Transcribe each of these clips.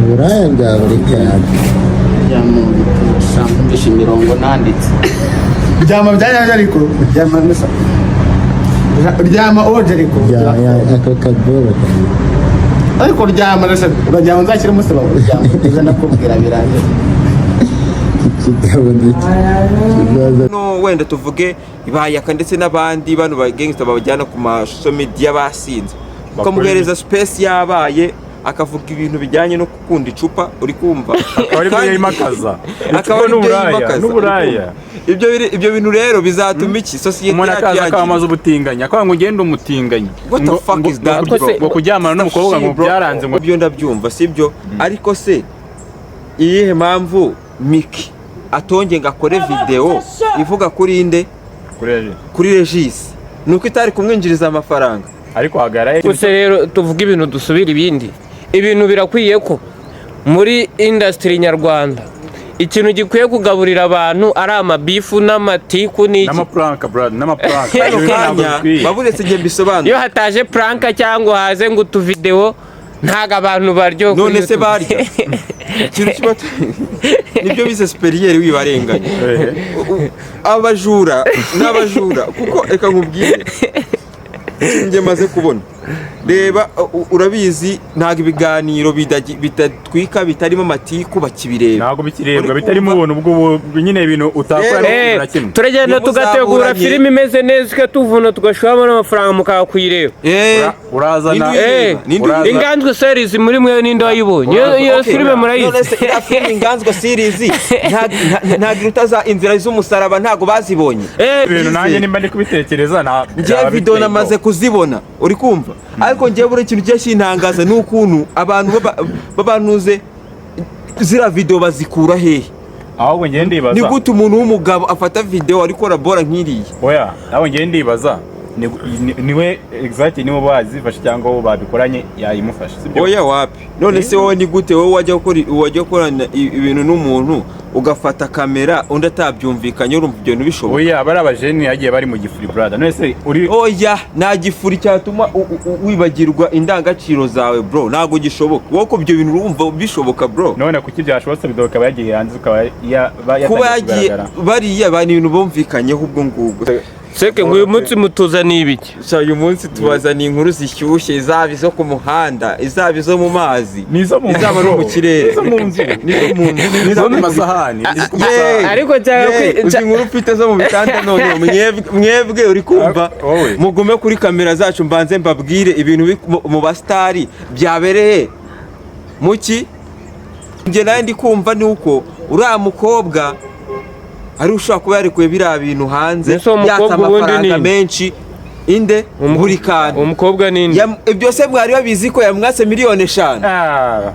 Buraya bwa buri cyane ryama sambisha imirongo nanditse ryama byanyanje ariko ryama mesa ryama oje ariko aka kaboro ariko ryama rese urajyama nzakira musaba ryama uza nakubwira birangiye no wenda tuvuge ibayaka ndetse n'abandi bano ba gangster babajyana ku social media basinze ukamuhereza space yabaye akavuga ibintu bijyanye no gukunda icupa uri kumva akaba ari yimakaza n'uburaya ibyo bintu rero bizatuma iki society umuntu akaza akamaza ubutinganya akaba ngo ugende umutinganya what the fuck is that ngo kujyamana n'umukobwa ngo byaranze ngo byo ndabyumva sibyo ariko se iyihe mpamvu Miki atonge ngakore video ivuga kuri inde kuri Regis nuko itari kumwinjiriza amafaranga ariko hagaraye gusa rero tuvuga ibintu dusubira ibindi ibintu birakwiye ko muri industry nyarwanda ikintu gikwiye kugaburira abantu ari amabifu n'amatiku n'iki n'amapranka brother n'amapranka baburetse nge bisobanura iyo hataje pranka cyangwa haze ngo utuvideo ntaga abantu baryo none se barya nibyo bize superieur wibarenganya abajura n'abajura kuko eka nkubwire nge maze kubona reba urabizi ntago ibiganiro bitatwika bitarimo amatiku bakibireba ntago bikirebwa bitarimo ubuntu ubwo nyine ibintu utakora na kimwe turagenda tugategura filime imeze neza ikatuvuna tugashwamo n'amafaranga mukakuyireba urazana Inganzwa series muri mwe ninde wayibonye iyo filime murayizi none se ya filime Inganzwa series ntago utaza inzira z'umusaraba ntago bazibonye ibintu nanjye nimba ndi kubitekereza na nje video namaze kuzibona uri kumva ariko ngiye buri kintu cyashintangaza n'ukuntu abantu babanuze zira video bazikura hehe ahubwo ngiye ndibaza ni gute umuntu w'umugabo afata video ariko rabora nkiriye oya ahubwo ngiye ndibaza niwe exactly niwe bazifasha cyangwa wo babikoranye yayimufasha sibyo oya wapi none se wowe ni gute wowe wajya gukorana ibintu n'umuntu ugafata kamera undi atabyumvikanye urumva ibyo ntibishoboka oya bari abajeni yagiye bari mu gifuri brother none se uri oya nta gifuri cyatuma wibagirwa indangagaciro zawe bro ntago gishoboka wowe ko ibyo bintu urumva bishoboka bro none kuki byashobotse bidoka kaba yagiye hanze ukaba kuba yagiye bariya bani ibintu bumvikanyeho ubwo ngubwo seke ngo uyu munsi mutuzaniye ibiki uyu munsi tubazaniye inkuru zishyushye izaba izo ku muhanda izaba izo mu mazi izaba no mu kirere nizo mu masahani ariko izi nkuru ufite zo mu bitanda none mwebwe uri kumva mugume kuri kamera zacu mbanze mbabwire ibintu mu bastari byabereye muki nge nawe ndi kumva ni uko uriya mukobwa ari ushaka kuba yarekuye biriya bintu hanze yatsa amafaranga menshi inde buri kantu umukobwa ninde ibyo se mwari babizi ko yamwatse miliyoni 5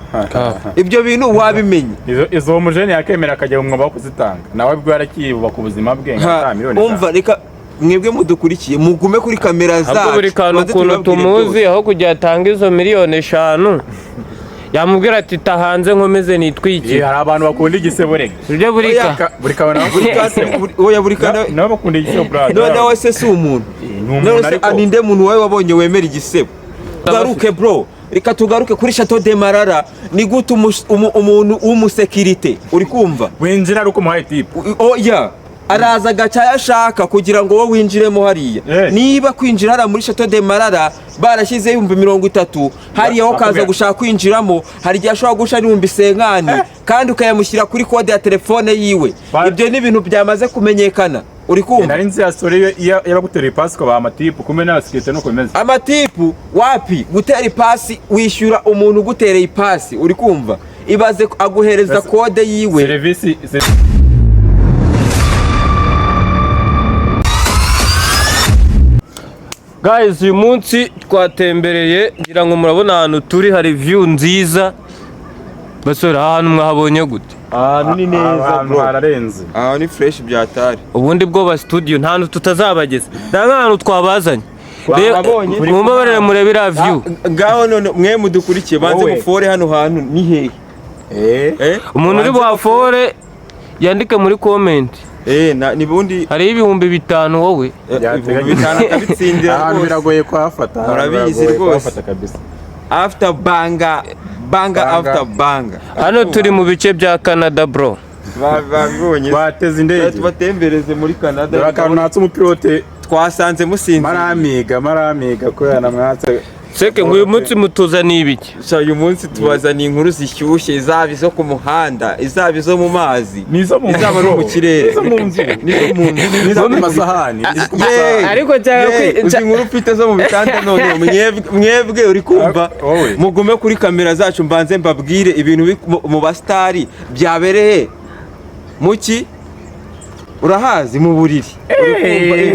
ibyo bintu wabimenye izo mujene yakemera akajya mu mwaba wo kuzitanga nawe bwo yarakibuba ku buzima bwe nka miliyoni 5 umva reka mwebwe mudukurikiye mugume kuri kamera zacu buri kantu ukuntu tumuzi aho kujya atanga izo miliyoni 5 yamubwira ati tahanze nkomeze nitwiki hari abantu bakunda igisebo rega ibyo buri kabana oya buri kana nabo bakunda igisebo brother none wese si umuntu none aninde muntu wawe wabonye wemera igisebo garuke bro reka tugaruke kuri Chateau de Marara ni gute umuntu w'umusekirite uri kumva winjira ari uko muhaye type oya araza gacha yashaka kugira ngo wowe winjiremo hariya niba kwinjira hara muri Chateau de Marara barashyize 30 hariya ho kaza gushaka kwinjiramo hari gihe ashobora gusha 50 kandi ukayamushyira kuri kode ya telefone yiwe ibyo ni ibintu byamaze kumenyekana uri kumva nari nzi ya story yabagutereye pasi ko ba amatipu kumbe nasikete no komeza amatipu wapi gutera ipasi wishyura umuntu gutereye ipasi uri kumva ibaze aguhereza kode yiwe service guys uyu munsi twatembereye ngira ngo murabona ahantu turi hari view nziza basora ahantu mwahabonye gute ahantu ni neza bro hararenze ni fresh byatari ubundi bwo ba studio nta hantu tutazabageza nta nk'ahantu twabazanye mumbabarire murebera view ngaho none mwe mudukurikiye banze mufore hano hantu ni hehe umuntu uri buhafore yandike muri comment ni bundi hariho ibihumbi 5 wowe ibihumbi 5 akabitsindira ahantu rwose. biragoye kuhafata Murabizi rwose. kuhafata kabisa. After banga after banga. hano turi mu bice bya Canada bro. Babibonye. Bateze indege. Tubatembereze muri Canada. Dore akantu natse umupilote Twasanze musinzi. maramiga ko yanamwatse. Seke ngo uyu munsi mutuzaniye ibiki? Uyu munsi tubazaniye inkuru zishyushye, izaba izo ku muhanda, izaba izo mu mazi, Nizo mu izaba no mu kirere, Nizo mu nzira. nizo mu masahani. Ariko uzi inkuru ufite zo mu bitanda none mwebwe uri kumva Wowe. mugume kuri kamera zacu mbanze mbabwire ibintu mu basitari byabereye muki urahazi mu buriri.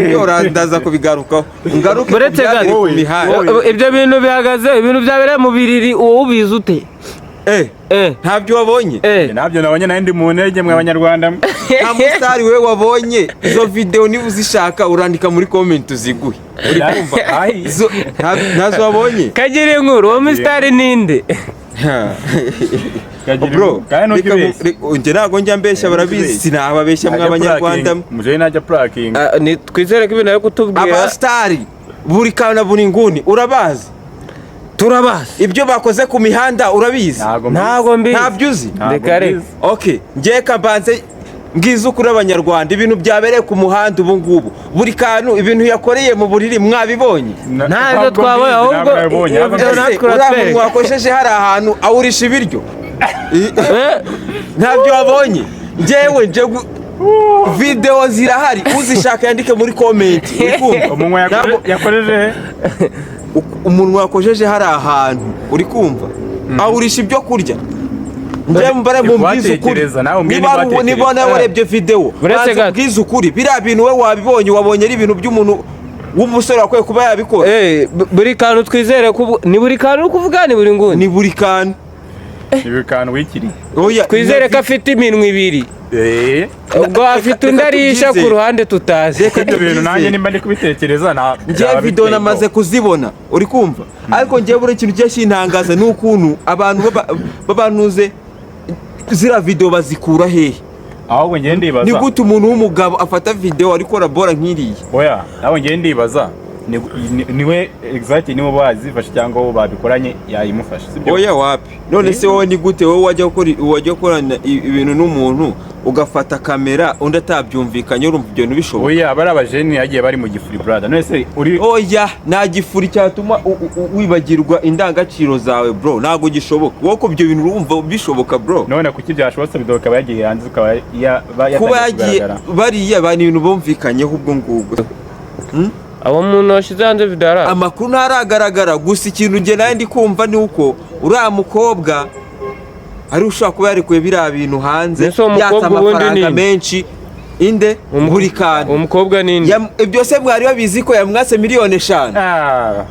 Ibyo ndaza kubigarukaho ngaruke Buretse gato. ku mihanda. Ibyo bintu bihagaze, ibintu byabereye mu biriri uwo ubizi ute? Ntabyo wabonye? Nabyo nabonye nandi mu ntege mwe abanyarwanda. Nta musitari we wabonye izo video niba uzishaka urandika muri comment uziguhe. Uri kumva? Ntazo wabonye? Kagira inkuru, uwo musitari ninde? Bro, njye ntabwo njya mbeshya barabizi sinababeshya mw'abanyarwanda. Muje najya plaking. Twizere ko ibintu ari kutubwira. Abasitari buri kana buri nguni urabazi? Turabazi. Ibyo bakoze ku mihanda urabizi? Ntabwo mbizi. Ntabyo uzi? Reka. Okay, njye kabanze ngize ukuri abanyarwanda ibintu byabereye ku muhanda ubu ngubu buri kantu ibintu yakoreye mu buriri mwabibonye? Ntabwo twabaye ahubwo uriya wakojeje hari ahantu awurisha ibiryo ntabyo wabonye? Njyewe video zirahari uzishaka yandike muri comment. Umunwa yakojeje umuntu wakojeje hari ahantu uri kumva awurisha ibyo kurya. Njye mbare mubwiza ukuri niba nawe warebye video mubwiza ukuri biriya bintu we wabibonye wabonye ari ibintu by'umuntu w'umusore wakwiye kuba yabikora. Buri kantu twizere ni buri kantu uri kuvuga ni buri nguni? Ni buri kantu. Ibi kantu wikiri. Twizere ko afite iminwa ibiri. Ubwo afite undi arisha ku ruhande tutazi. Ibyo bintu nanjye nimba ndi kubitekereza njye video namaze kuzibona uri kumva ariko njye buri kintu cyashintangaza n'ukuntu abantu babanuze zira video bazikura hehe? Ahubwo ngiye ndibaza. Ni gute umuntu w'umugabo afata video ariko rabora nk'iriya? Oya, ahubwo ngiye ndibaza. Niwe exactly niwe bazifasha cyangwa wo babikoranye yayimufasha sibyo? Oya wapi? None se wowe ni gute wowe wajya gukorana ibintu n'umuntu ugafata kamera undi atabyumvikanye urumva ibyo ntibishoboka? Oya, bari abajeni yagiye bari mu gifuri brother. None se uri oya nta gifuri cyatuma wibagirwa indangagaciro zawe bro, ntago gishoboka. Wowe ko ibyo bintu urumva bishoboka bro? None kuki byashobotse video kaba yagiye hanze ukaba kuba yagiye bariya bani ibintu bumvikanyeho ubwo ngubwo. Abo muntu washize hanze video ara amakuru ntaragaragara gusa ikintu nge nawe ndi kumva ni uko uriya mukobwa ari ushaka kuba yarekuye biriya bintu hanze yatsa amafaranga menshi inde buri kantu. Umukobwa ninde? Ibyo se mwari babizi ko yamwatse miliyoni 5?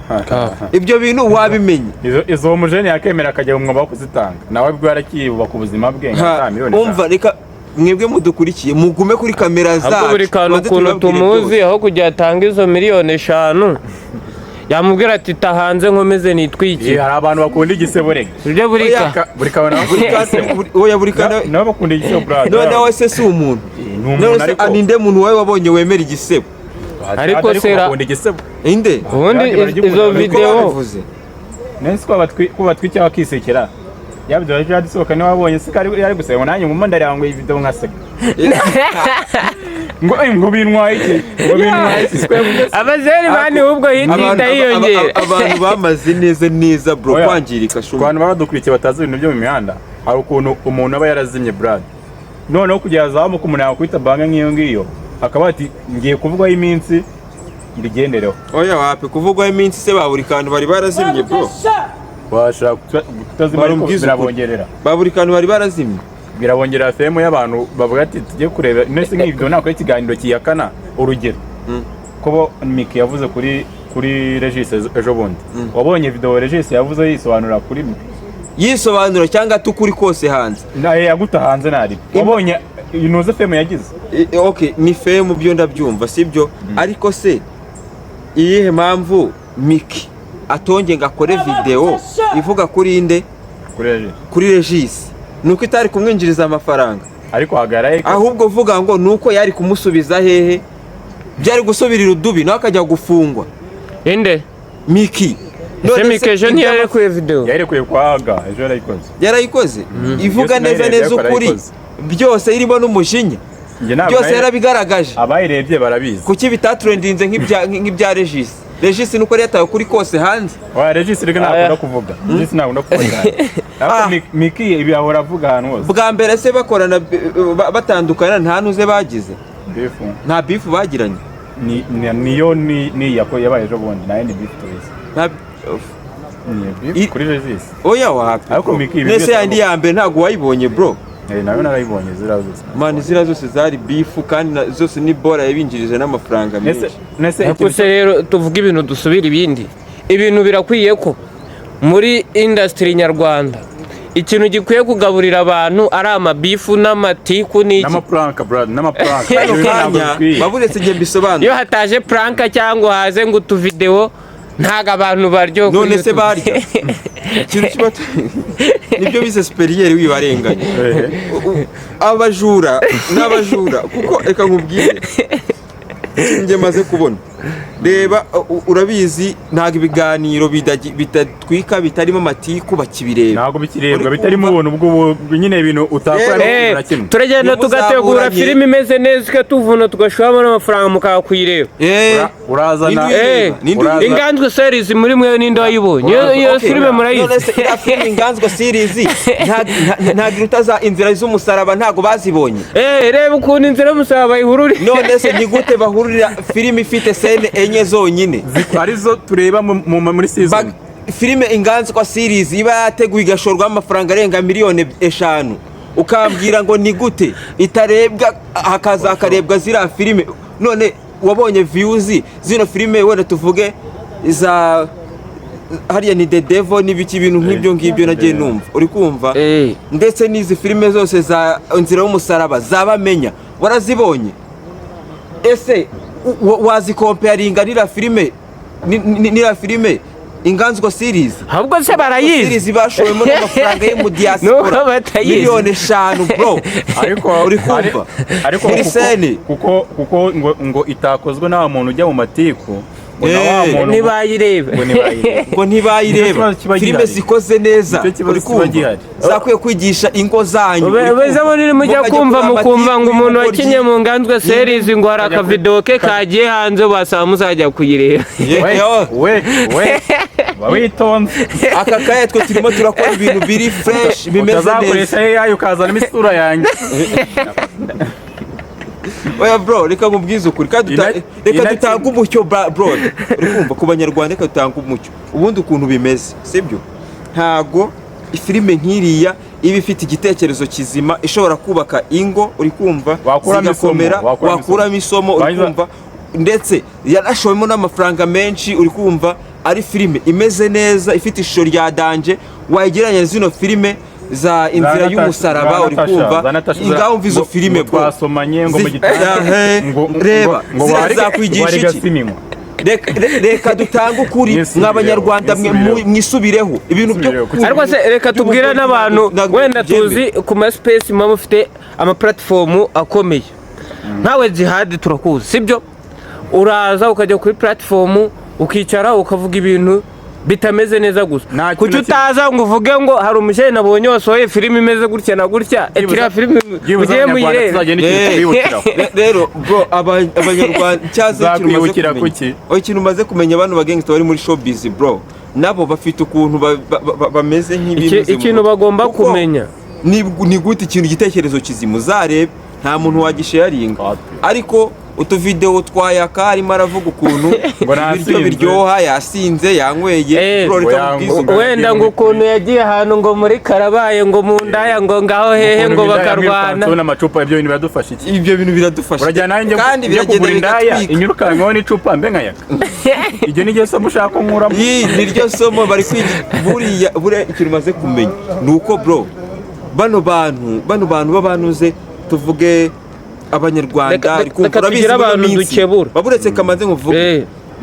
Ibyo bintu wabimenye? Izo mujeni yakemera akajya mu mwuga wo kuzitanga nawe bwo yarakibuba ku buzima bwe nka miliyoni 5. Umva reka mwebwe mudukurikiye mugume kuri kamera zacu. Buri kantu ukuntu tumuzi aho kujya atanga izo miliyoni 5 yamubwira ati tahanze nkomeze nitwiki. Hari abantu bakunda igisebo rega. Ibyo buri kabana oya buri kana nabo bakunda igisebo brother. None wese si umuntu. None aninde muntu wawe wabonye wemera igisebo. Ariko sera bakunda igisebo. Inde? Ubundi izo video nese ko batwicyaho kisekera. Yabyo yaje adisohoka ne wabonye sikari yari guseba nanjye mu mandari yango iyi video nkaseka. Ngo binwaye iki? Ngo binwaye iki? Abazeri bani ubwo hindinda yiyongera. Abantu bamaze neza bro kwangirika shumba. Abantu babadukurikiye batazi ibintu byo mu mihanda. Hari ukuntu umuntu aba yarazimye brad. Noneho kugeza zamuka umuntu yakwita banga nk'iyo ngiyo. Akaba ati ngiye kuvugwaho iminsi ndigendereho. Oya wapi kuvugwaho iminsi se baburi kantu bari barazimye bro. Bashaka kutazimya ariko birabongerera. Baburi kantu bari barazimye. Birabongerera femu y'abantu bavuga ati tujye kureba nese nk'ibyo nako ikiganiro kiyakana urugero. Kubo Miki yavuze kuri Regis ejo bundi. Wabonye video Regis yavuze yisobanura kuri Miki. Yisobanura cyangwa tukuri kose hanze. Naye yaguta hanze nari. Wabonye inuze femu yagize. Okay, ni femu byo ndabyumva sibyo ariko se iyihe mpamvu Miki atonge ngakore video ivuga kuri inde? Kuri Regis. Nuko itari kumwinjiriza amafaranga. ariko hagaraye ahubwo vuga ngo nuko yari kumusubiza hehe byari gusubirira udubi nawe akajya gufungwa inde Miki ese Miki ejo ntiyarekuye video yarekuye kwaga ejo yarayikoze ivuga neza ukuri byose irimo n'umushinya byose yarabigaragaje abayirebye barabizi kuki bitatrendinze nk'ibya Regis nuko yatawe kuri kose hanze Regis reka nakunda kuvuga Regis nakunda kuvuga ariko Miki ibi ahora avuga ahantu hose bwa mbere se bakorana batandukana nta nuze bagize nta beef bagiranye niyo ni yako yabaye ejo bundi nayo ni beef toys ni kuri Regis oya wapi ariko Miki nese yandi ya mbere ntago wayibonye bro nayo narayibonye zira zose man zira zose zari beef kandi zose ni bora yabinjirije n'amafaranga menshi ariko se rero tuvuga ibintu dusubira ibintu birakwiye ko muri industry nyarwanda ikintu gikwiye kugaburira abantu ari amabifu n'amatiku n'iki n'amapranka brad n'amapranka baburetse nge bisobanura iyo hataje pranka cyangwa haze ngo utuvideo ntago abantu baryo none se barya ikintu kiba nibyo bise superieur wibarenganya abajura n'abajura kuko reka nkubwire nge maze kubona reba urabizi ntago ibiganiro bitatwika bitarimo amatiku bakibireba ntago bikirebwa bitarimo ubuntu ubwo nyine ibintu utakora na kimwe turagenda tugategura filime imeze neza ikatuvuna tugashoramo n'amafaranga mukakuyireba urazana Inganzwa series muri mwe ninde wayibonye iyo filime murayizi none se ira filime Inganzwa series ntago utaza inzira z'umusaraba ntago bazibonye reba ukuntu inzira y'umusaraba ihururi none se ni gute bahurira filime ifite scene enye zonyine arizo tureba muri season filime Inganzwa series iba yateguye igashorwa amafaranga arenga miliyoni 5 ukambwira ngo ni gute itarebwa hakarebwa zira filime none wabonye views zino filime wenda tuvuge za hariya ni The Devil n'ibiki ibintu nk'ibyo nagiye numva uri kumva ndetse n'izi filime zose za inzira y'umusaraba zabamenya warazibonye ese wazikomparinga n'ira filime Inganzwa series ahubwo se barayizi series bashowemo n'amafaranga yo mu diaspora miliyoni 5 bro ariko uri kumva ariko kuko ngo itakozwe nta muntu ujya mu matiku ngo ntibayireba filime zikoze neza uri kumva zakwiye kwigisha ingo zanyu beza muri mujya kumva mukumva ngo umuntu wakinye mu Nganzwa series ngo hari akavideo ke kagiye hanze basaba muzajya kuyireba witonze aka kaye twe turimo turakora ibintu biri fresh bimeze neza uzakoresha yayo ukazana isura yanjye oya bro reka nkubwize ukuri reka dutanga umucyo bro uri kumva ku banyarwanda reka dutanga umucyo ubundi ukuntu bimeze sibyo ntago filime nk'iriya iba ifite igitekerezo kizima ishobora kubaka ingo uri kumva zigakomera wakuramo isomo uri kumva ndetse yanashowemo n'amafaranga menshi uri kumva ari filime imeze neza ifite ishusho rya danje wayigeranya zino filime za inzira y'umusaraba uri kumva ingaho mvizo filime bro twasomanye ngo mu reba zakwigisha iki reka dutange ukuri mw'abanyarwanda mwisubireho ibintu byo ariko se reka tubwira n'abantu wenda tuzi ku ma space mu mufite ama platform akomeye nkawe Jihad turakuzi sibyo uraza ukajya kuri platform ukicara ukavuga ibintu bitameze neza gusa kuki utaza ngo uvuge ngo hari umushyene nabonye wasohoye filime imeze gutya na gutya etira filime ugiye muyireba rero bro abanyarwanda cyaza ikintu umaze kumenya abantu bagengsta bari muri showbiz bro nabo bafite ukuntu bameze nk'ibintu ikintu bagomba kumenya ni gute ikintu gitekerezo kizimuzarebe nta muntu wagisharinga ariko utuvideo twayaka arimo aravuga ukuntu ibiryo biryoha yasinze yanyweye wenda ngo ukuntu yagiye ahantu ngo muri Karabaye ngo mu ndaya ngo ngaho hehe ngo bakarwana n'amacupa ibyo bintu biradufasha iki ibyo bintu biradufasha kandi biragenda indaya inyurukangaho n'icupa mbe nkayaka ibyo niryo somo ushaka nkuramo niryo somo bari kwiga buriya ikintu umaze kumenya ni uko bro bano bantu babanuze tuvuge abanyarwanda reka tugira abantu dukebura baburetse kamaze nkuvuga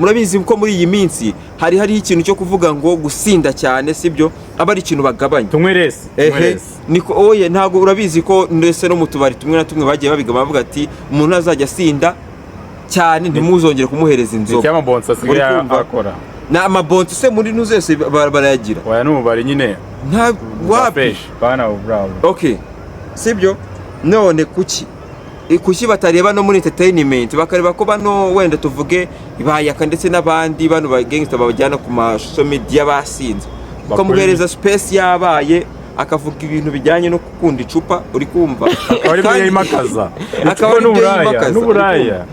murabizi ko muri iyi minsi hariho ikintu cyo kuvuga ngo gusinda cyane sibyo aba ari ikintu bagabanya tunywe resi niko oye ntabwo urabizi ko ndetse no mu tubari tumwe na tumwe bagiye babiga bavuga ati umuntu azajya asinda cyane ntimuzongere kumuhereza inzoga cyangwa bonsa asigaye akora na amabonti se muri ntu zose barayagira oya n'umubare nyine nta wapi bana bravo okay sibyo none kuki batareba no muri entertainment bakareba ko bano wenda tuvuge bayaka ndetse n'abandi bano ba gangster babajyana ku social media basinze ukamuhereza space yabaye akavuga ibintu bijyanye no gukunda icupa uri kumva akaba yimakaza akaba n'uburaya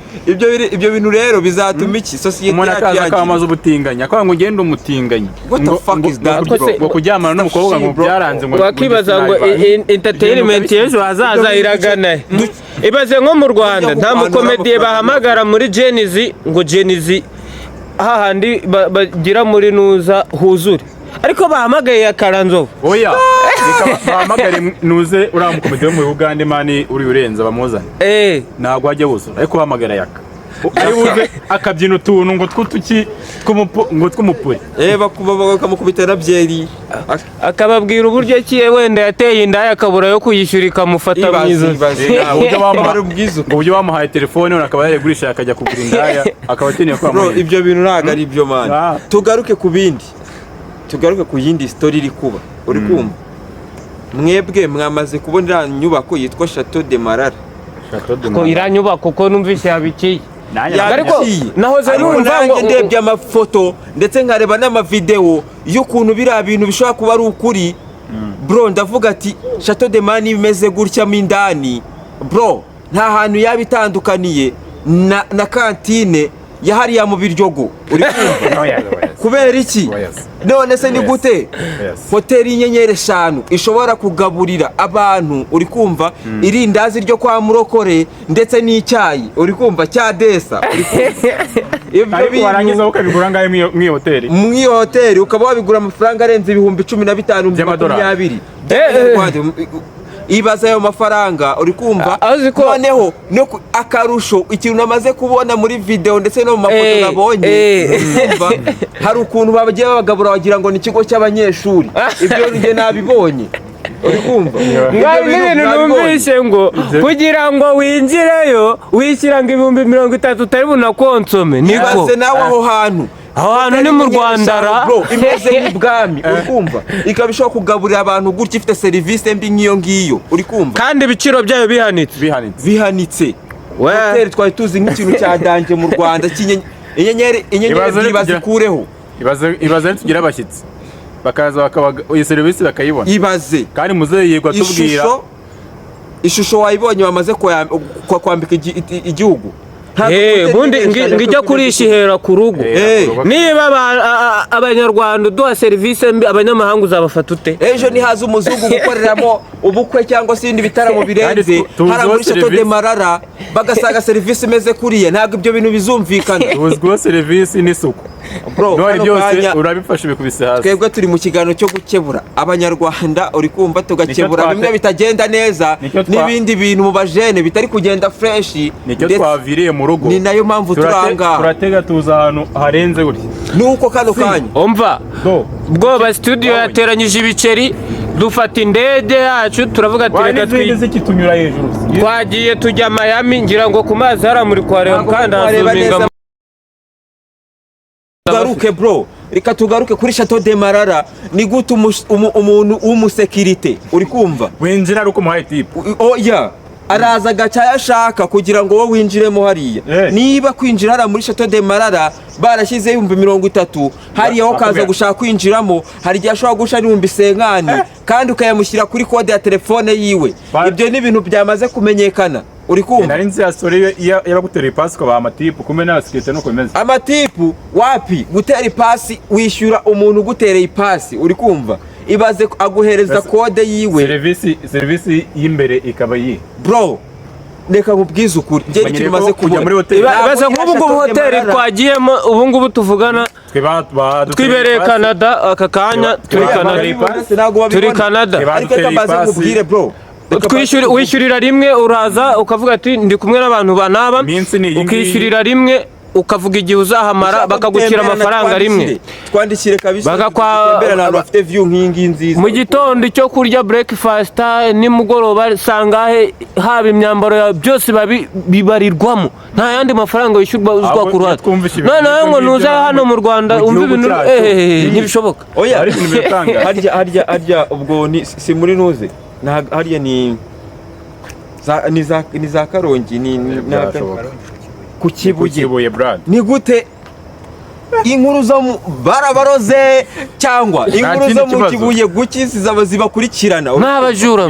ibyo bintu rero bizatuma iki society umuntu akamaza ubutinganya akaba ngo ugende umutinganya what the fuck is that ngo kuryamana n'umukobwa ngo byaranze ngo wakibaza ngo entertainment y'ejo hazaza iragana ibaze nko mu Rwanda nta mukomediye bahamagara muri Genizi ngo Genizi hahandi bagira muri nuza huzure ariko bahamagaye ya Karanzovu oya bahamagare nuze uriya mukomedi wo mu Uganda mani uri urenza bamuzane ntabwo ajya wuzura ariko bahamagara yaka ari buze akabyina utuntu ngo tw'umupuri bakamukubita na byeri akababwira uburyo ki wenda yateye inda akabura yo kuyishyura ikamufata mwiza uburyo bamuhaye telefone none akaba yaregurisha akajya kugura indaya akaba akeneye kwamamaza ibyo bintu ntabwo ari byo mani tugaruke ku bindi tugaruke ku yindi story iri kuba uri kumva mwebwe mwamaze kubona iriya nyubako yitwa Chateau de Marara ko iriya nyubako ko numvise yabikiye ariko nahoze numva ngo ndebye amafoto ndetse nkareba n'amavideo y'ukuntu biriya bintu bishobora kuba ari ukuri bro ndavuga ati Chateau de Marara imeze gutya mo indani bro nta hantu yaba itandukaniye na kantine yahariya mu Biryogo uri kumva kubera iki none se ni gute hoteli y'inyenyeri 5 ishobora kugaburira abantu uri kumva irindazi ryo kwa Murokore ndetse n'icyayi uri kumva cya Desa uri kumva ibyo warangiza ukabigura ngaye mu hoteli mu hoteli ukaba wabigura amafaranga arenze 15,020 ibaza ayo mafaranga uri kumva noneho akarusho ikintu namaze kubona muri video ndetse no mu mafoto nabonye kumva hari ukuntu bagiye babagabura wagira ngo ni ikigo cy'abanyeshuri ibyo nge nabibonye uri kumva n'ibintu numvise ngo kugira ngo winjireyo wishyira ngo 30,000 utari bunakonsome niko nawe aho hantu ni mu Rwanda bro imeze nk'ibwami uri kumva ikaba ishobora kugaburira abantu gutya ifite serivisi mbi nk'iyo ngiyo uri kumva kandi ibiciro byayo bihanitse hoteli twari tuzi nk'ikintu cya danje mu Rwanda inyenyeri bazikureho ibaze tugira abashyitsi bakaza iyi serivisi bakayibona ibaze kandi muzeyirwa tubwira ishusho wayibonye bamaze kwambika igihugu ubundi ngijya kurishihera ku rugo niba abanyarwanda uduha serivisi mbi abanyamahanga uzabafata ute ejo nihaza umuzungu gukoreramo ubukwe cyangwa se ibindi bitaramo birenze hari muri Chateau de Marara bagasanga serivisi imeze kuriye ntabwo ibyo bintu bizumvikana tuzwiho serivisi n'isuku none byose urabifashe bikubise hasi twebwe turi mu kiganiro cyo gukebura abanyarwanda uri kumva tugakebura bimwe bitagenda neza n'ibindi bintu mu bajene bitari kugenda fresh nicyo twaviriye mu rugo ni nayo mpamvu turanga turatega tuza ahantu harenze gutya nuko kano kanya umva bwoba studio yateranyije ibiceri dufata indege yacu turavuga ati reka twitunyura hejuru twagiye tujya Miami ngira ngo ku mazi haramuri kwa Leon kandi azuminga tugaruke bro reka tugaruke kuri Chateau de Marara ni gute umuntu w'umusekirite uri kumva winjira ari uko muhaye tipu oya araza agaca yashaka kugira ngo wowe winjiremo hariya niba kwinjira hariya muri Chateau de Marara barashyizeho 30,000 hariya ho kaza gushaka kwinjiramo hari igihe ashobora gusha 50,000 kandi ukayamushyira kuri kode ya telefone yiwe ibyo ni ibintu byamaze kumenyekana uri kumva nari nzi ya story yabagutereye ipasi ko ba amatipu kumbe na sikete no komeza amatipu wapi gutera ipasi wishyura umuntu gutereye ipasi uri kumva ibaze aguhereza kode yiwe serivisi y'imbere ikaba yi bro reka nkubwize ukuri nge ikintu maze kujya muri hoteli baza nk'ubu hoteli twagiyemo ubu ngubu tuvugana twibereye Canada aka kanya turi Canada ariko reka maze nkubwire bro wishyurira rimwe uraza ukavuga ati ndi kumwe n'abantu banaba ukishyurira rimwe ukavuga igihe uzahamara bakagucira amafaranga rimwe. Twandikire kabisa Bagakwa- abantu bafite view nk'ingi nziza. Mu gitondo icyo kurya breakfast nimugoroba sangahe haba imyambaro ya byose bibarirwamo nta yandi mafaranga wishyurwa uzwa ku ruhande. Noneho ngo nuza hano mu Rwanda umva ibintu ntibishoboka. Oya harya ubwo si muri nuze harya ni za Karongi ni ku Kibuye Brad. ni gute inkuru zo barabaroze cyangwa inkuru zo mu Kibuye gukizi zibakurikirana n'abajura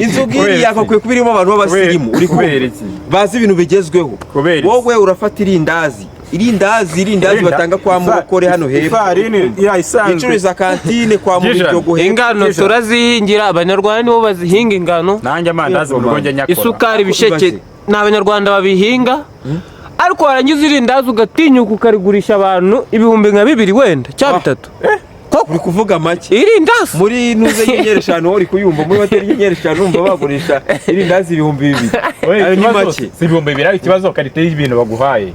inzugiri yakakwiye kubirimo abantu b'abasirimu uri kubera iki bazi ibintu bigezweho wowe urafata irindazi batanga kwa Murokore hano hepfo icuriza kantine kwa Muryogo ingano turazihingira abanyarwanda nibo bazihinga ingano nanjye amandazi mu rwonge nyakora isukari bisheke n'abanyarwanda babihinga ariko warangiza irindazi ugatinyuka ukarigurisha abantu ibihumbi nka 2 wenda cyangwa 3 uri kuvuga make irindazi muri nuze nyenyeri 5 uri kuyumva muri hoteli nyenyeri 5 umva bagurisha irindazi ibihumbi 2 ayo ni make si ibihumbi 2 ari ikibazo karite y'ibintu baguhaye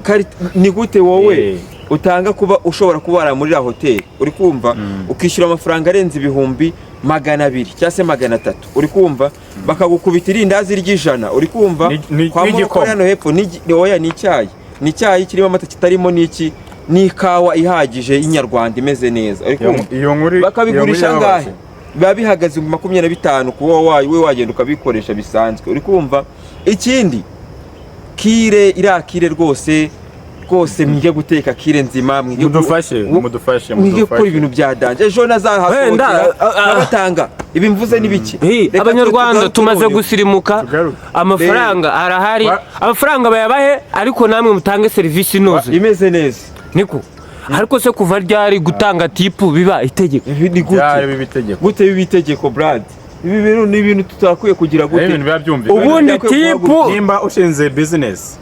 ni gute wowe utanga kuba ushobora kubara muri la hoteli uri kumva ukishyura amafaranga arenze ibihumbi 200 cyangwa se 300 uri kumva bakagukubita irindazi ry'ijana uri kumva kwa Murokore hano hepfo oya ni icyayi kirimo amata kitarimo n'iki n'ikawa ihagije y'inyarwanda imeze neza uri kumva bakabigurisha ngahe biba bihagaze 25 kuba we wagenda ukabikoresha bisanzwe uri kumva ikindi kire rwose mwige guteka kire nzima mudufashe mwige gukora ibintu bya danje ejo nazahasohokera nabatanga ibi mvuze n'ibiki abanyarwanda tumaze gusirimuka amafaranga arahari amafaranga bayabahe ariko namwe mutange serivisi inoze imeze neza niko ariko se kuva ryari gutanga tipu biba itegeko ni gute biba itegeko Brad ibi bintu ni ibintu tutakwiye kugira gute ibintu biba byumvise ubundi tipu nimba ushinze business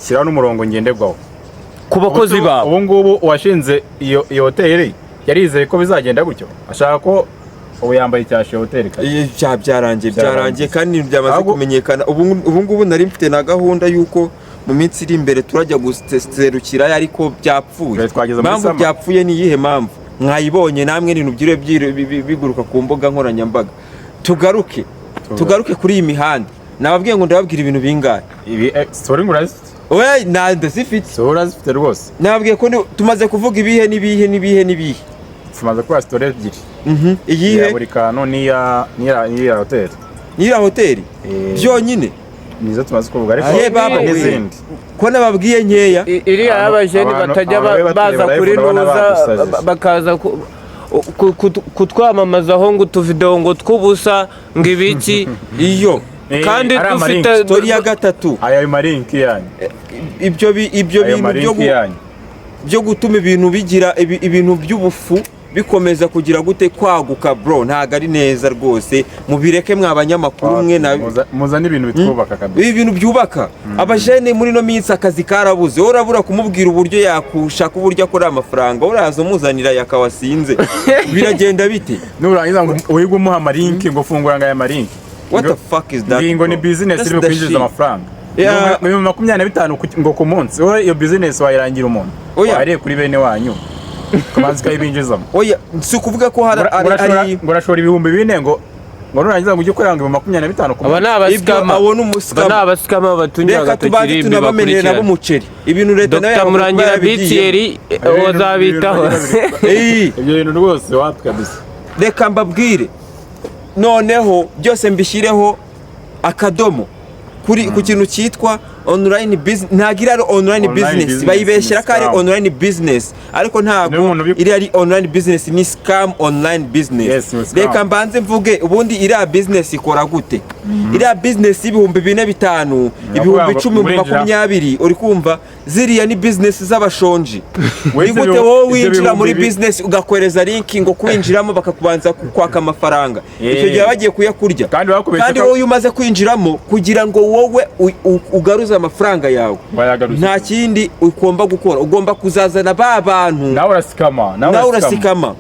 shyiraho n'umurongo ngenderwaho ku bakozi bawe ubu ngubu uwashinze iyo hoteli yarizeye ko bizagenda gutyo ashaka ko ubu yambaye icyashe hoteli byarangiye kandi byamaze kumenyekana ubu ngubu nari mfite na gahunda y'uko mu minsi iri imbere turajya guserukirayo ariko byapfuye impamvu byapfuye ni iyihe mpamvu mwayibonye namwe ibintu byire biguruka ku mbuga nkoranyambaga tugaruke kuri iyi mihanda nababwiye ngo ndababwira ibintu bingahe story ngurazifite oya ndazifite urazifite rwose nababwiye ko tumaze kuvuga ibihe tumaze kuba story ebyiri iyihe buri kantu niya hoteli hoteli byonyine nizo tumaze kuvuga ariko n'izindi ko nababwiye nkeya iriya y'abajeni batajya baza kuri nuza bakaza kutwamamazaho ngo utuvidewo ngo tw'ubusa ngo ibiki iyo kandi dufite story ya gatatu ayo marinki yanyu ibyo bintu byo gutuma ibintu bigira ibintu by'ubufu bikomeza kugira gute kwaguka bro ntago ari neza rwose mubireke mwabanyamakuru mwe na muzana ibintu bitwubaka kabisa ibintu byubaka abajene muri no minsi akazi karabuze urabura kumubwira uburyo yakushaka uburyo akora amafaranga uraza umuzanira yakawasinze biragenda bite nurangiza ngo wiga umuha marinki ngo fungura ngaya marinki what the fuck is that ngo ni business iri kwinjiza amafaranga mu 25 ngo ku munsi wowe iyo business wayirangira umuntu wariye kuri bene wanyu kumanzi kayibinjizamo oya si kuvuga ko hari ngorashora ibihumbi 4 ngo nurangiza ngo ujye kuranga 25 ku aba nabasikama abona umusikama nabasikama batungira agatakiri tunabamenye nabo muceri ibintu leta nayo Dr. Murangira Bitieri wazabitaho ibyo bintu rwose watkabisa reka mbabwire noneho byose mbishyireho akadomo ku kintu cyitwa online business ntagira ari online business bayibeshyira ko ari online business ariko ntabwo iri ari online business ni scam online business reka mbanze mvuge ubundi iriya business ikora gute iriya business y'ibihumbi 4-5 ibihumbi 10-20 uri kumva ziriya ni business z'abashonji ni gute wowe winjira muri business ugakwereza link ngo kwinjiramo bakakubanza kwaka amafaranga icyo gihe bagiye kuyakurya kandi wowe umaze kwinjiramo kugira ngo wowe ugaruze amafaranga yawe nta kindi ugomba gukora ugomba kuzazana ba bantu nawe urasikama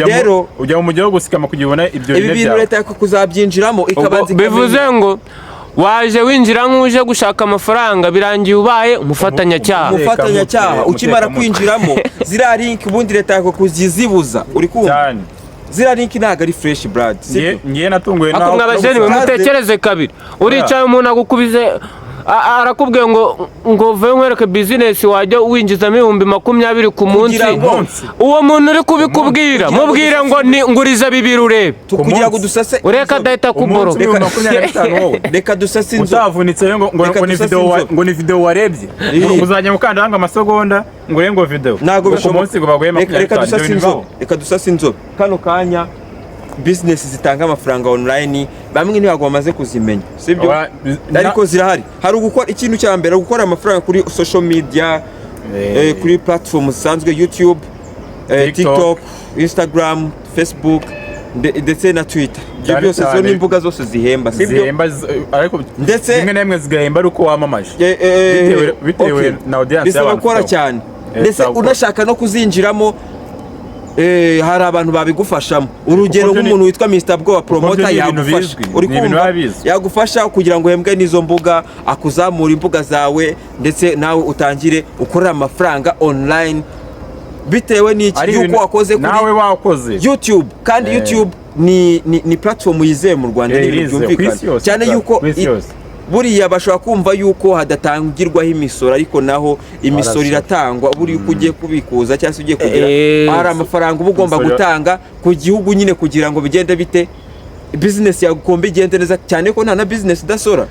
rero ujya mu mujyi wo gusikama kugira ubone ibyo bintu leta kuzabyinjiramo ikabanza bivuze ngo waje winjira nk'uje gushaka amafaranga birangiye ubaye umufatanyacyaha. umufatanyacyaha ukimara kwinjiramo ziriya link ubundi leta yako kuzizibuza uri kumva cyane ziriya link ntabwo ari fresh blood ngiye natunguwe ako mwabajeni mutekereze kabiri uricaye umuntu agukubize arakubwiye ngo vuye nkwereke business wajya winjizamo 20,000 ku munsi uwo muntu uri kubikubwira mubwire ngo nguriza 2 urebe kugira ngo dusase ureka dahita kuboro reka dusase inzu utavunitse ngo ni video warebye uzajya mukandanga amasegonda ngo rengo video ntago ku munsi ngo baguye 25 reka dusase inzu kano kanya business zitanga amafaranga online bamwe ntibago bamaze kuzimenya sibyo ariko zirahari hari gukora ikintu cya mbere gukora amafaranga kuri social media kuri platform zisanzwe YouTube TikTok Instagram Facebook ndetse na Twitter ibyo byose zo ni imbuga zose zihemba sibyo ariko ndetse zimwe nemwe zigahemba uko wamamaje bitewe na audience bisaba gukora cyane ndetse unashaka no kuzinjiramo hari abantu babigufashamo urugero nk'umuntu witwa Mr. Bwoba promoter yagufasha uri kumva yagufasha kugira ngo uhembwe n'izo mbuga akuzamura imbuga zawe ndetse nawe utangire ukorera amafaranga online bitewe n'iki yuko wakoze kuri nawe wakoze YouTube kandi YouTube ni platform yizewe mu Rwanda n'ibintu byumvikana cyane yuko buriya bashobora kumva yuko hadatangirwaho imisoro ariko naho imisoro iratangwa buri uko ugiye kubikuza cyangwa se ugiye kugira hari amafaranga uba ugomba gutanga ku gihugu nyine kugira ngo bigende bite business yagukombe igende neza cyane ko nta na business idasora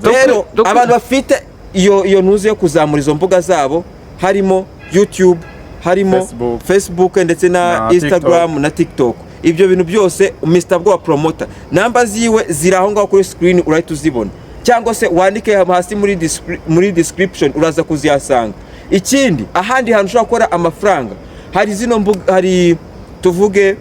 rero abantu bafite iyo ntuzi yo kuzamura izo mbuga zabo harimo YouTube harimo Facebook ndetse na Instagram na TikTok ibyo bintu byose Mr. Bwoba promoter namba ziwe ziraho ngaho kuri screen urahita uzibona cyangwa se wandike hasi muri description uraza kuziyasanga ikindi ahandi hantu ushobora gukora amafaranga hari zino mbuga hari tuvuge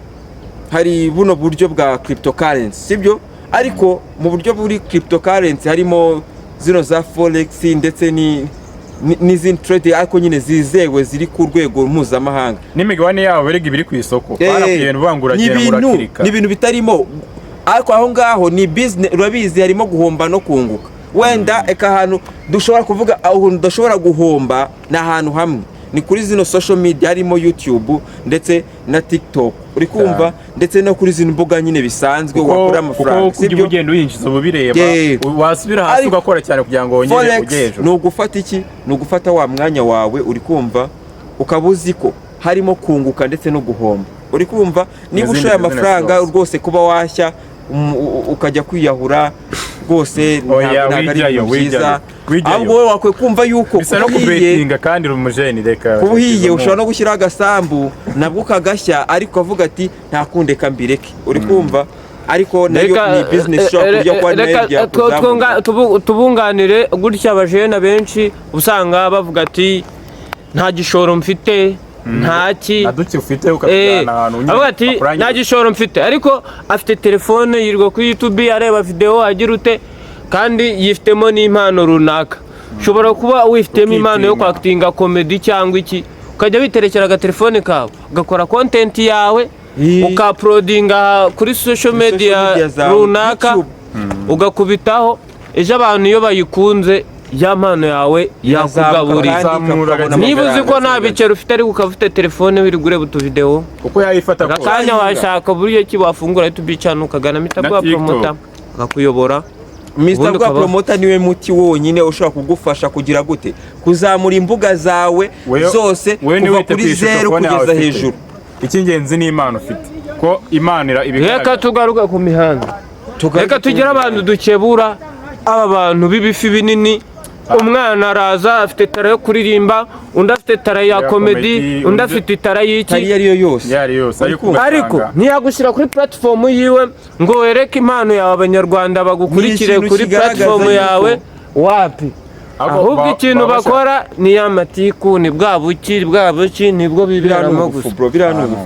hari buno buryo bwa cryptocurrency sibyo ariko mu buryo buri cryptocurrency harimo zino za forex ndetse n'izindi trade ariko nyine zizewe ziri ku rwego mpuzamahanga n'imigabane yabo berega ibiri ku isoko barakwiye bangura cyane murakirika ni ibintu bitarimo ariko aho ngaho ni business urabizi harimo guhomba no kunguka wenda eka ahantu dushobora kuvuga aho udashobora guhomba na ahantu hamwe ni kuri zino social media harimo YouTube ndetse na TikTok uri kumva ndetse no kuri zino mbuga nyine bisanzwe wakora amafaranga sibyo ugenda uyinjiza ubireba wasubira hasi ugakora cyane kugira ngo wongere ugejo no gufata iki no gufata wa mwanya wawe uri kumva ukabuzi ko harimo kunguka ndetse no guhomba uri kumva niba ushoye amafaranga rwose kuba washya ukajya kwiyahura rwose ntabwo byiza ahubwo wowe wakwe kumva yuko bisa no kubetinga kandi rumujeni reka kubuhiye ushobora no gushyira agasambu nabwo kagashya ariko avuga ati ntakundeka mbireke uri kumva ariko nayo ni business shop kujya kwa nayo tubunganire gutya abajena benshi usanga bavuga ati nta gishoro mfite ntaki naduke ufite ukatana ahantu nyine avuga ati nta gishoro mfite ariko afite telefone yirirwa kuri YouTube areba video agira ute kandi yifitemo n'impano runaka ushobora kuba wifitemo impano yo kwactinga comedy cyangwa iki ukajya witerekera agatelefone kawe ugakora content yawe ukauploadinga kuri social media runaka ugakubitaho ejo abantu iyo bayikunze ya mpano yawe yakugaburira niba uzi ko nta bicero ufite ariko ukaba ufite telefone wirigure butu video uko yayifata ko kanya washaka buryo ki wafungura YouTube channel ukagana Mr. Bwoba promoter akakuyobora Mr. Bwoba promoter niwe muti wonyine ushobora kugufasha kugira gute kuzamura imbuga zawe zose kuva kuri 0 kugeza hejuru icy'ingenzi ni impano ufite ko imana ibigaragara reka tugaruka ku mihanda reka tugira abantu dukebura aba bantu bibifi binini umwana araza afite tara yo kuririmba undi afite tara ya comedy undi afite tara y'iki yari yose ariko ntiyagushyira kuri platform yiwe ngo wereke impano yawe abanyarwanda bagukurikire kuri platform yawe wapi ahubwo ikintu bakora ni y'amatiku ni bwa buki nibwo bibiramo gusa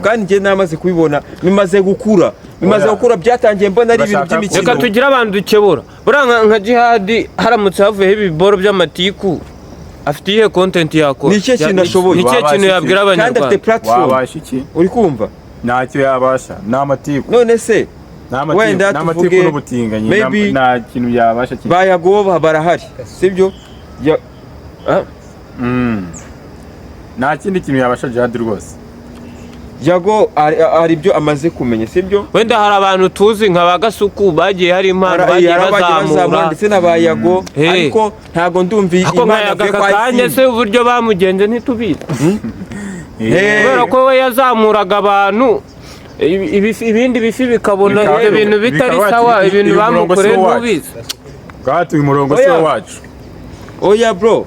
kandi njye namaze kubibona bimaze gukura byatangiye mbona ari ibintu by'imikino reka tugira abantu dukebura buranga nka Jihad haramutse havuyeho ibiboro by'amatiku afite ihe content yakora ni cyo kintu ashoboye ni cyo kintu yabwira abanyarwanda kandi afite platform wabasha iki uri kumva ntacyo yabasha n'amatiku none se wenda n'amatiku tuvuge n'ubutinganyi maybe nta kintu yabasha kintu bayagoba barahari sibyo nta kindi kintu yabasha Jihad rwose Yago hari ibyo amaze kumenya sibyo wenda hari abantu tuzi nka bagasuku bagiye hari impano bagiye bazamura ndetse n'abayago ariko ntago ndumvi impano kakanye se uburyo bamugenze ntitubizi kubera ko we yazamuraga abantu ibindi bifi bikabona ibyo bintu bitari sawa ibintu bamukoreye ntubizi bwatuye umurongo se wacu oya bro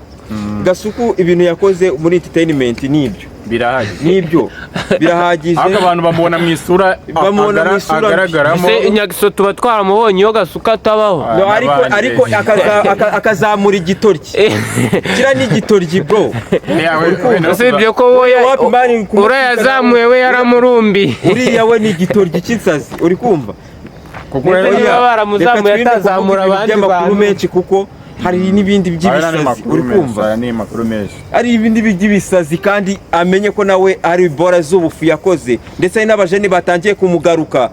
Gasuku ibintu yakoze muri entertainment nibyo nibyo birahagije ahubwo abantu bamubona mu isura agaragaramo se Nyagiso tuba twaramubonye iyo Gasuka atabaho ariko akazamura igitoryi kira ni igitoryi bro usibye ko ura yazamuye we yaramurumbi uriya we ni igitoryi cy'insazi uri kumva kuko baramuzamuye atazamura abandi bantu menshi kuko hari n'ibindi by'ibisazi uri kumva ni makuru menshi ari ibindi by'ibisazi kandi amenye ko nawe ari bora z'ubufu yakoze ndetse n'abajeni batangiye kumugaruka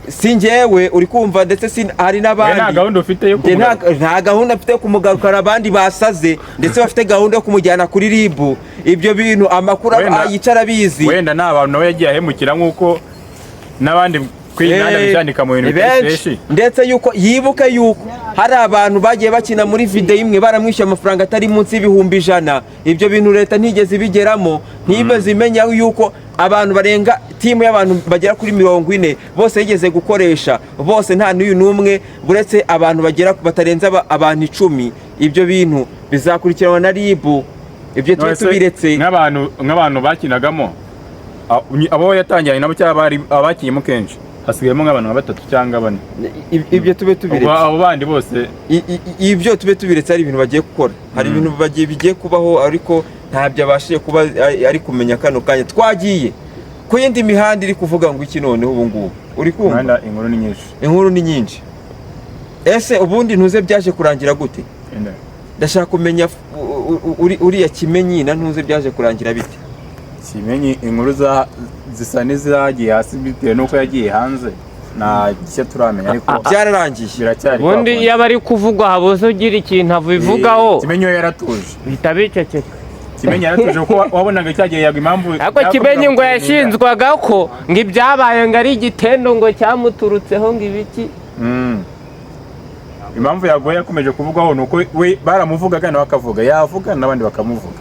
singewe uri kumva ndetse hari n'abandi nta gahunda ufite yo kumugaruka nta gahunda mfite yo kumugarukana abandi basaze ndetse bafite gahunda yo kumujyana kuri ribu ibyo bintu amakuru yicara bizi wenda nta bantu nawe yagiye ahemukira nk'uko n'abandi kwinana bijandika mu bintu byinshi ndetse yuko yibuke yuko hari abantu bagiye bakina muri video imwe baramwishyura amafaranga atari munsi y'ibihumbi 100 ibyo bintu leta ntigeze bigeramo ntibeze imenya yuko abantu barenga timu y'abantu bagera kuri 40 bose yigeze gukoresha bose nta n'uyu numwe buretse abantu bagera batarenza abantu 10 ibyo bintu bizakurikiranwa na ribu ibyo tubiretse nk'abantu bakinagamo abo yatangiranye nabo cyangwa abakinyemo kenshi hasigayemo nk'abantu nka 3 cyangwa 4 ibyo tube tubiretse abo bandi bose ibyo tube tubiretse ari ibintu bagiye gukora hari ibintu bigiye kubaho ariko ntabyo abashije kuba ari kumenya kano kanya twagiye ku yindi mihanda iri kuvuga ngo iki noneho ubu ngubu uri kumva inkuru ni nyinshi ese ubundi ntuze byaje kurangira gute ndashaka kumenya uriya Kimenyi na ntuze byaje kurangira bite Kimenyi inkuru zisa n'izagiye hasi bitewe nuko yagiye hanze nta gishya turamenya ariko byararangiye biracyari ubundi yaba ari kuvugwa habuze ugira ikintu abivugaho Kimenyi yaratuje bihita biceceka Kimenyi yaratuje kuko wabonaga cyagiye yaga impamvu ariko Kimenyi ngo yashinzwaga ko ngo ibyabaye ngo ari igitendo ngo cyamuturutseho ngo ibiki impamvu yagoye yakomeje kuvugwaho nuko we baramuvugaga nawe akavuga yavuga n'abandi bakamuvuga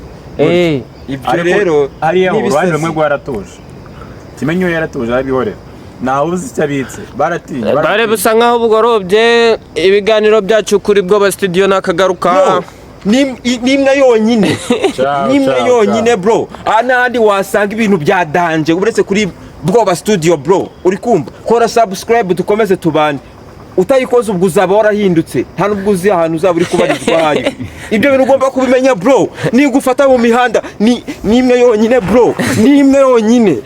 ibyo rero hariya uruhande rumwe rwaratuje Kimenyi yaratuje arabihorera ntawe uzi icyo abitse baratinya bare busa nkaho bugorobye ibiganiro byacu kuri Bwoba Studio nakagaruka nimwe yonyine bro n'ahandi wasanga ibintu bya danje uretse kuri Bwoba Studio bro uri kumva kora subscribe dukomeze tubane utayikoze ubwo uzaba warahindutse nta nubwo uzi ahantu uzaba uri kubarizwa hayo ibyo bintu ugomba kubimenya bro nigufata mu mihanda nimwe yonyine bro nimwe yonyine